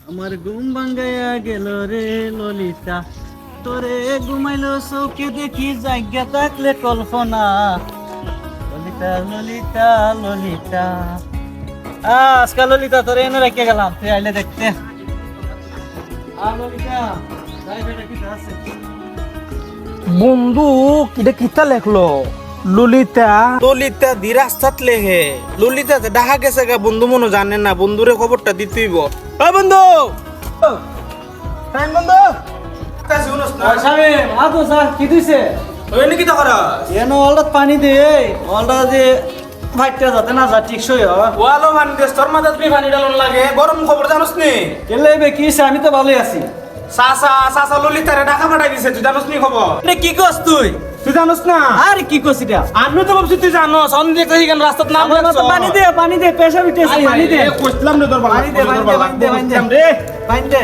আমার ঘুম ভাঙ্গাইয়া গেল রে ললিতা, তোরে ঘুমাইলো চৌকে দেখি জায়গা থাকলে কল্পনা। ললিতা ললিতা ললিতা, আজকাল ললিতা তোরে এনে রেখে গেলাম, তুই আইলে দেখতে। ললিতা জায়গাটা কি আছে? বন্ধু এটা কিতা লেখলো? ললিতা ললিতা দি রাস্তাত লেহে ললিতা ডাহা গেছে গা, বন্ধু মনে জানে না, বন্ধুরে খবরটা দিতেইব। ও বন্ধু, টাইম বন্ধু কাছে উনস না সামনে আগো স্যার কি দিছে? ওই নাকি তা করা এনো অলরাত পানি দে, অলরাত যে ফাইটটা যাতে না যা ঠিক সই হয়। ওয়ালো মান দেশ তোর মাথা তুমি পানি ডালন লাগে, গরম খবর জানোস নি? কেলে বে কি হইছে? আমি তো ভালোই আছি। সাসা সাসা ললিতারে ঢাকা পাঠাই দিছে, তুই জানোস নি খবর? এটা কি কস তুই? তুই জানোস না? আরে কি কস এটা? আমি তো ভাবছি তুই জানোস, অন্য একটা হিগান রাস্তাত নাম আমার দেখছ। তো পানি দে পেশা বিটেছে, পানি দে। কইলাম রে তোর বাবা, পানি দে পানি দে পানি দে পানি দে রে।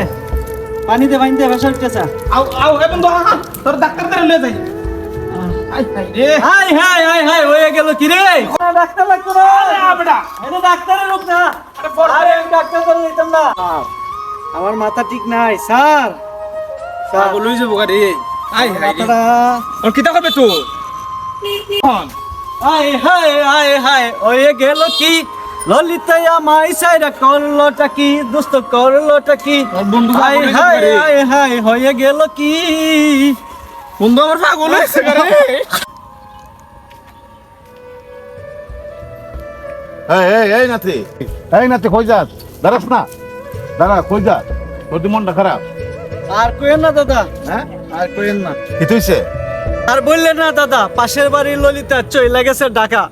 পানি দে পেশা বিটেছে। আও আও এ বন্ধু, তোর ডাক্তার ধরে লয়ে যাই। আই হাই রে, হাই হাই হাই হাই হয়ে গেল কি রে? ডাক্তার লাগতো না। আরে বেটা, এটা ডাক্তারের লোক না। আরে আমি ডাক্তার ধরে যেতাম না। আমার মাথা ঠিক নাই স্যার। পাগল হই যাবো গাড়ি। আই হাই রে, মাথাটা ওর কিতা করবে তুই? হাই হাই হাই হাই হয়ে গেল কি? ললিতা আমায় সাইরা করলোটা কি? দোস্ত করলোটা কি? বন্ধু হাই পাগল হয়ে হাই যাবে রে। হাই হাই হয়ে গেল কি? বন্ধু আমার পাগল হইছে গাড়ি। এই নাতি, এই নাতি কই যাস? দাঁড়াস না, দাঁড়া, কই যাস? তোর তো মনটা খারাপ, আর কইেন না দাদা, হ্যাঁ? আর কইেন না। কি হইছে? আর বললেন না দাদা, পাশের বাড়ির ললিতা চইলা গেছে ঢাকা।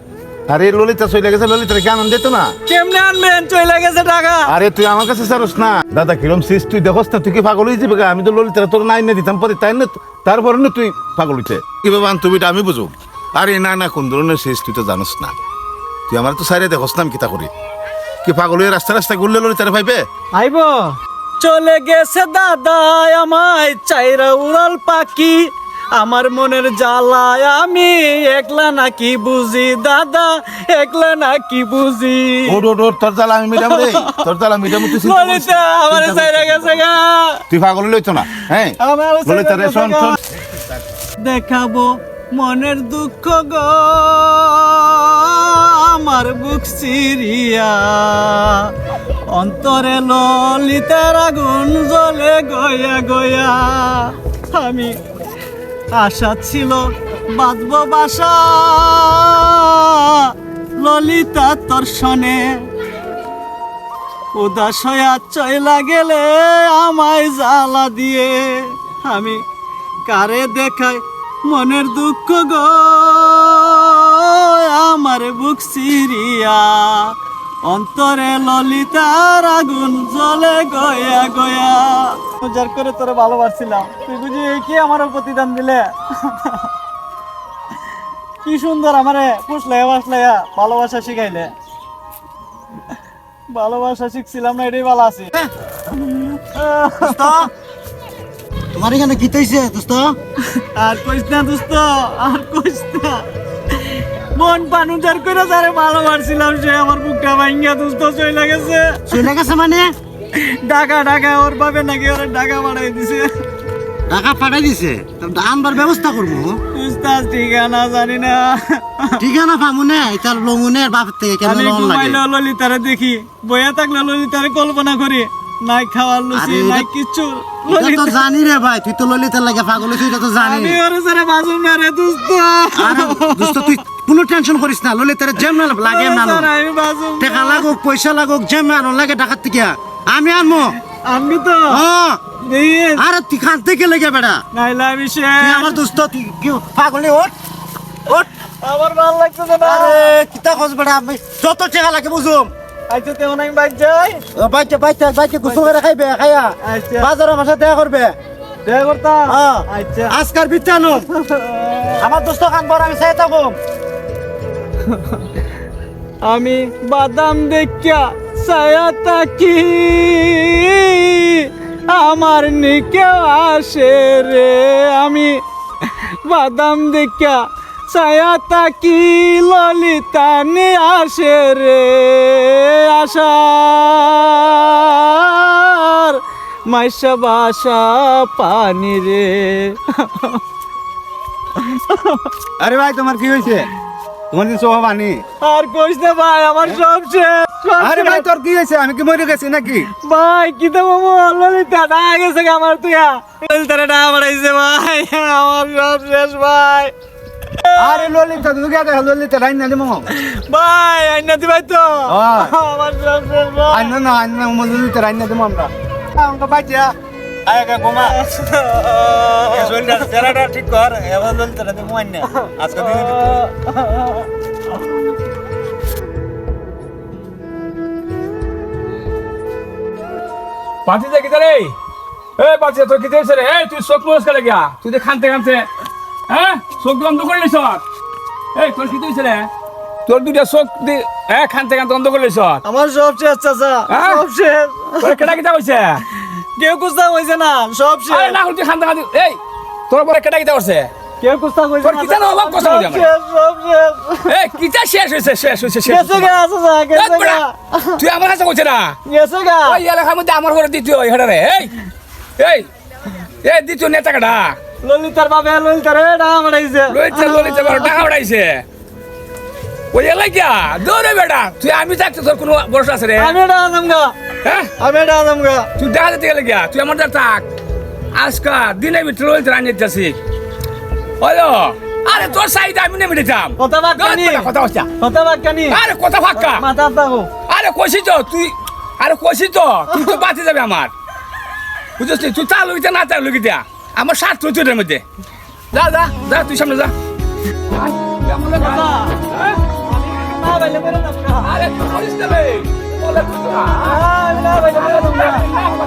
আরে ললিতা চলে গেছে, ললিতার কি আনন্দ দিত না? কেমনে আনবেন? চইলা গেছে ঢাকা। আরে তুই আমার কাছে চারস না, দাদা কিরম শেষ তুই দেখস না, তুই কি পাগল হয়ে যাবে? আমি তো ললিতার তোর নাই না দিতাম পরে, তাই না? তারপরে না তুই পাগল হইতে কিভাবে আনতবিটা আমি বুঝো। আরে না না, কোন ধরনের শেষ তুই তো জানোস না। তুই আমার তো সাইরে দেখস না আমি কিতা করি, কি পাগল হয়ে রাস্তা রাস্তা ঘুরলে ললিতারে পাইবে? আইব চলে গেছে দাদা আমায় চাইরা উড়াল পাখি। আমার মনের জ্বালায় আমি একলা নাকি বুঝি দাদা, একলা নাকি বুঝি। ওর ওর ওর তোর জ্বালা আমি মিটাম রে, তোর জ্বালা মিটাম, তুই চিন্তা করিস না। ললিতা আমার চাইরা গেছে গা। তুই পাগল লইতো না, হ্যাঁ? আমার ললিতা রে শোন শোন, দেখাবো মনের দুঃখ গো, আমার বুক চিরিয়া। অন্তরে ললিতার আগুন জ্বলে গয়া গয়া। আমি আশা ছিল বাঁধব বাসা ললিতা তোর শনে। উদাস হইয়া চইলা গেলে আমায় জ্বালা দিয়ে। আমি কারে দেখাই মনের দুঃখ গো, আমার বুক চিরিয়া। অন্তরে ললিতার আগুন জ্বলে গয়া গয়া। উজার করে তোরে ভালোবাসছিলাম, তুই বুঝি কি আমার প্রতিদান দিলে? কি সুন্দর আমারে পুষলাইয়া বাসলাইয়া ভালোবাসা শিখাইলে। ভালোবাসা শিখছিলাম না, এটাই ভালো আছে। তোমার এখানে কি হইছে দোস্ত? আর কইস না দোস্ত, আর কইস না। মন পানুজার করে যারে ভালোবাসছিলাম সে আমার বুকটা ভাঙ্গা দোস্ত চলে গেছে। চলে গেছে মানে? ঢাকা ঢাকা ওর ভাবে নাকি ওরা ঢাকা বাড়াই দিছে। টাকা পাঠাই দিছে, আনবার ব্যবস্থা করবো। উস্তাদ ঠিকানা জানি না। ঠিকানা পামু না, এটা লমুনের বাপ থেকে কেন আমি লোন লাগে? ঘুমাইলে ললিতারে দেখি, বইয়া থাকলে ললিতারে কল্পনা করি। নাই খাওয়ার লুচি, আরে নাই কিচ্ছু। এটা তো জানি রে ভাই, তুই তো ললিতার লাগে পাগল হইছিস, এটা তো জানি। আমি ওরে সারা বাজুম না রে দোস্ত। আরে দোস্ত তুই কোনো টেনশন করিস না, ললিতার যেমন লাগে নানো, আমি বাজুম না। টাকা লাগুক পয়সা লাগুক যেমন আনো লাগে ঢাকার থেকে আমি আনবো। আমি তো হ্যাঁ, দেখিস, আরে তুই খান থেকে লেগে বেড়া, নাইলে আমি তুই শেষ। আমার দোস্ত, তুই কি পাগল নেই? ওঠ ওঠ। আমার ভালো লাগতেছে না। আরে কিতা খোঁজ বেড়া, আমি যত টাকা লাগে বুঝুম। আচ্ছা তেমন আমি বাইক যাই। বাইতে বাইতে বাইতে গোসল করে খাইবে, খাইয়া আচ্ছা বাজারে আমার সাথে দেখা করবে। দেখা করতাম। হ্যাঁ। আচ্ছা আজকার বিচ্ছানো আমার দোস্ত খান পর আমি চাই থাকবো। আমি বাদাম দেখা ছায়া থাকি, আমার নিকে আসে রে। আমি বাদাম দেখা ছায়া থাকি, ললিতা নে আসে রে। আশার মাইশা বাসা পানি রে। আরে ভাই তোমার কি হয়েছে? তোমার কি সোহা বানি? আর কইস না ভাই, আমার সব শেষ, সব আরে ভাই শেষ। তোর কি হয়েছে? আমি কি মরে গেছি নাকি? ভাই কি তো মামু ললিতা ডাকা গেছে গা আমার তুইয়া, ললিতারে ডাকা বাড়াইছে ভাই, আমার সব শেষ ভাই। আরে ললিতা তুই কে দেখা ললিতা রাইন না দেমো। ভাই আইনা দিবাই তো, হ্যাঁ। আমার সব শেষ ভাই। আইনা ললিতা রাইন না দেমো আমরা। আমাকে বাঁচিয়া আয়গা গোমা শরীরটা চেহারাটা ঠিক কর, এবার ললিতাটা দে মোয়াই না আজকে দিনে পাতি দেখি রে এ পাতি তোর কি হয়েছে রে? এই তুই চোখ ক্লোজ করে গিয়া তুই যে খানতে খানতে হ্যাঁ চোখ বন্ধ করলি সব। এই তোর কি হয়েছে রে? তোর দুইটা চোখ খানতে খানতে বন্ধ করলি সব। আমার সব শেষ চাচা, হ্যাঁ? সব শেষ। তোর কেটা কিতা হয়েছে? কেউ কুস্তা হয়েছে না, সব আরে শেষ। না তুই খানতে খানতে এই তোর পরে কেটা কিতা করছে? কেউ কুস্তা হয়েছে তোর কিতা না অভাব কথা বলি আমরা। সব শেষ। এই কিতা শেষ হয়েছে শেষ হয়েছে শেষ গেছে গা চাচা, গেছে গা, তুই আমার কাছে কইছে না গেছে গা। ওই এলাকার মধ্যে আমার ঘরে দ্বিতীয় হেডা রে এই এই এই দ্বিতীয় নেতা কাটা ললিতার বাবা ললিতারে ডাকা বাড়াইছে। ললিতা বড় টাকা উঠাইছে ওই এলাকা দৌড়ে বেটা তুই আমি থাকতে তোর কোনো ভরসা আছে রে? আমি ডাকা নাম গা, হ্যাঁ আমি ডাকা নাম গা। তুই দেখা যেতে গেলে গিয়া তুই আমার দ্বারা থাক আজকা দিনের ভিতরে ললিতা রানি যাচ্ছি। হলো আরে তোর সাইডে আমি নেমে দিতাম কথা বাক্কানি, কথা হচ্ছে কথা বাক্কানি, আরে কথা ফাঁকা মাথা দাও। আরে কষি তো তুই আরে কষি তো তুই তো বাঁচে যাবে আমার বুঝছিস তুই তার লুকিতে না তার লুকিতে আমার স্বার্থ তুই এর মধ্যে যা যা যা তুই সামনে যা না বাইলে মেরে দাও। আরে তুই করিস না রে বলে তুই না বাইলে মেরে দাও।